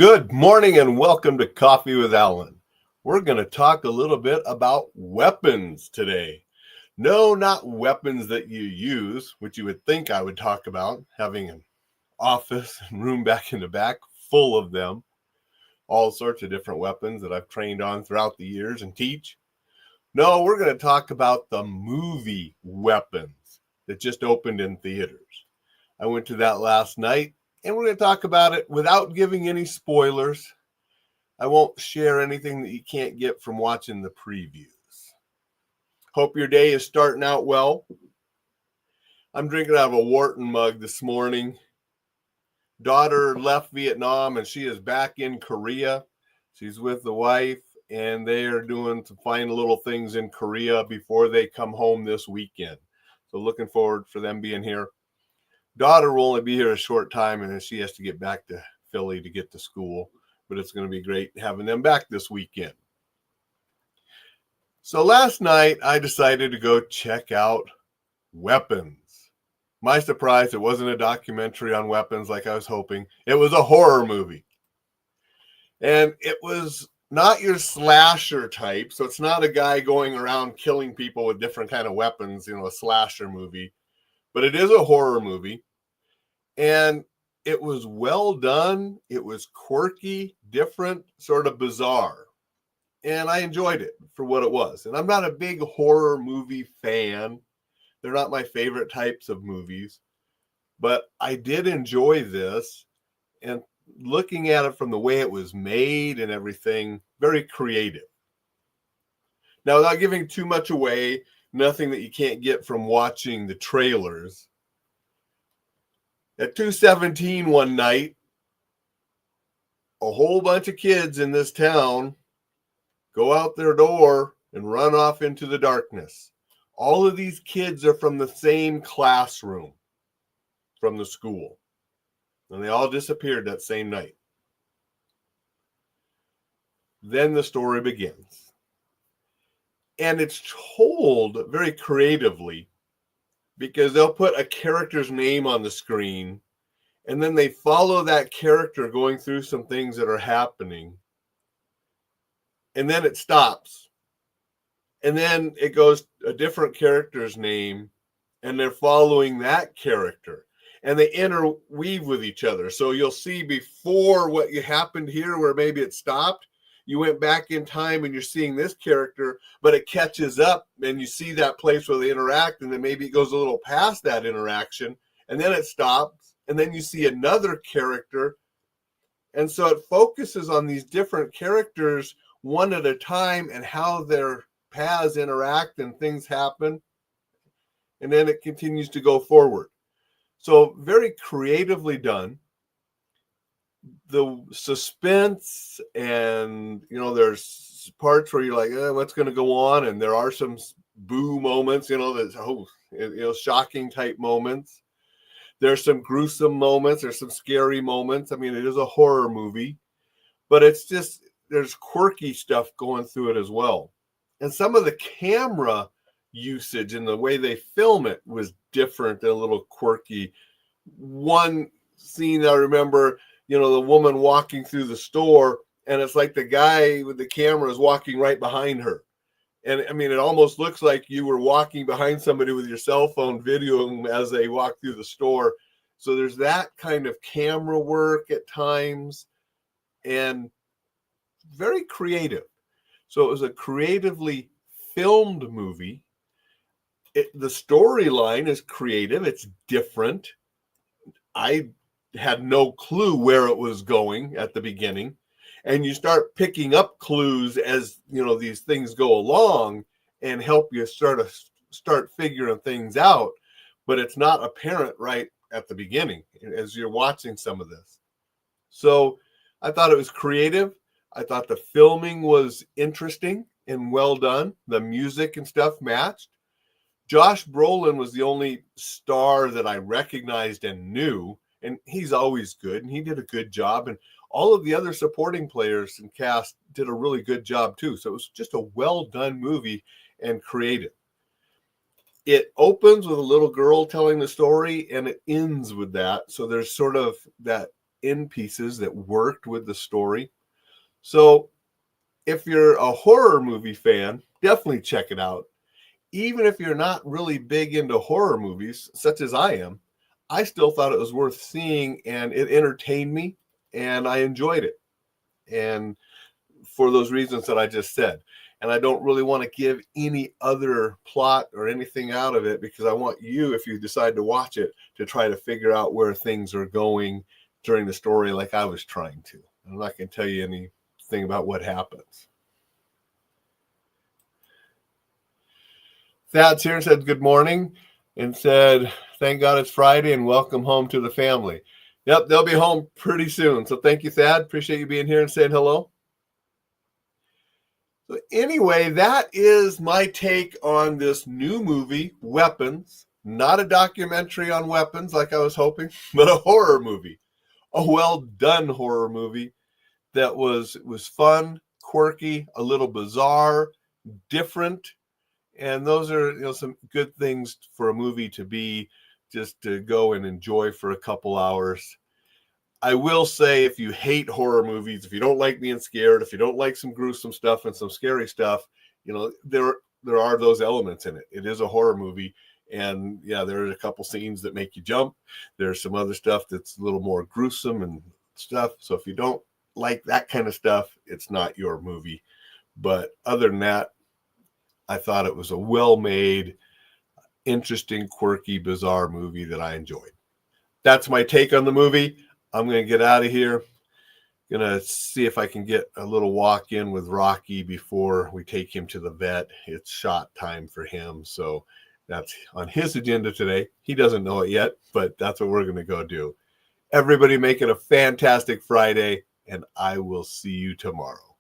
Good morning and welcome to Coffee with Alain. We're going to talk a little bit about weapons today. No, not weapons that you use, which you would think I would talk about, having an office and room back in the back full of them. All sorts of different weapons that I've trained on throughout the years and teach. No, we're going to talk about the movie weapons that just opened in theaters. I went to that last night. And we're going to talk about it without giving any spoilers. I won't share anything that you can't get from watching the previews. Hope your day is starting out well. I'm drinking out of a Wharton mug this morning. Daughter left Vietnam and she is back in Korea. She's with the wife and they are doing some fine little things in Korea before they come home this weekend. So looking forward for them being here. Daughter will only be here a short time, and then she has to get back to Philly to get to school. But it's going to be great having them back this weekend. So last night, I decided to go check out Weapons. My surprise, it wasn't a documentary on weapons like I was hoping. It was a horror movie. And it was not your slasher type. So it's not a guy going around killing people with different kind of weapons, a slasher movie. But it is a horror movie, and it was well done. It was quirky, different, sort of bizarre, and I enjoyed it for what it was. And I'm not a big horror movie fan. They're not my favorite types of movies, but I did enjoy this, and looking at it from the way it was made and everything, very creative. Now, without giving too much away, nothing that you can't get from watching the trailers. At 2:17 one night, a whole bunch of kids in this town go out their door and run off into the darkness. All of these kids are from the same classroom from the school. And they all disappeared that same night. Then the story begins. And it's told very creatively because they'll put a character's name on the screen and then they follow that character going through some things that are happening. And then it stops. And then it goes a different character's name and they're following that character. And they interweave with each other. So you'll see before what happened here where maybe it stopped. You went back in time and you're seeing this character, but it catches up and you see that place where they interact, and then maybe it goes a little past that interaction, and then it stops, and then you see another character. And so it focuses on these different characters one at a time and how their paths interact and things happen. And then it continues to go forward. So very creatively done. The suspense and there's parts where you're like, what's going to go on, and there are some boo moments, that's shocking type moments. There's some gruesome moments, there's some scary moments. I mean, it is a horror movie, but it's just there's quirky stuff going through it as well. And some of the camera usage and the way they film it was different and a little quirky. One scene I remember, the woman walking through the store, and it's like the guy with the camera is walking right behind her. And I mean, it almost looks like you were walking behind somebody with your cell phone videoing as they walk through the store. So there's that kind of camera work at times and very creative. So it was a creatively filmed movie. The storyline is creative. It's different. I had no clue where it was going at the beginning, and you start picking up clues as these things go along and help you start figuring things out, but it's not apparent right at the beginning as you're watching some of this. So I thought it was creative. I thought the filming was interesting and well done. The music and stuff matched. Josh Brolin was the only star that I recognized and knew. And he's always good, and he did a good job. And all of the other supporting players and cast did a really good job too. So it was just a well-done movie and creative. It opens with a little girl telling the story, and it ends with that. So there's sort of that end pieces that worked with the story. So if you're a horror movie fan, definitely check it out. Even if you're not really big into horror movies, such as I am, I still thought it was worth seeing, and it entertained me and I enjoyed it. And for those reasons that I just said. And I don't really want to give any other plot or anything out of it, because I want you, if you decide to watch it, to try to figure out where things are going during the story like I was trying to. I'm not going to tell you anything about what happens. Thad's here and said good morning and said, thank God it's Friday and welcome home to the family. Yep, they'll be home pretty soon. So thank you, Thad. Appreciate you being here and saying hello. So anyway, that is my take on this new movie, Weapons. Not a documentary on weapons like I was hoping, but a horror movie. A well-done horror movie that was fun, quirky, a little bizarre, different. And those are some good things for a movie to be, just to go and enjoy for a couple hours. I will say, if you hate horror movies, if you don't like being scared, if you don't like some gruesome stuff and some scary stuff, there are those elements in it. It is a horror movie. And yeah, there are a couple scenes that make you jump. There's some other stuff that's a little more gruesome and stuff. So if you don't like that kind of stuff, it's not your movie. But other than that, I thought it was a well-made, interesting, quirky, bizarre movie that I enjoyed. That's my take on the movie. I'm going to get out of here. Going to see if I can get a little walk in with Rocky before we take him to the vet. It's shot time for him. So that's on his agenda today. He doesn't know it yet, but that's what we're going to go do. Everybody make it a fantastic Friday, and I will see you tomorrow.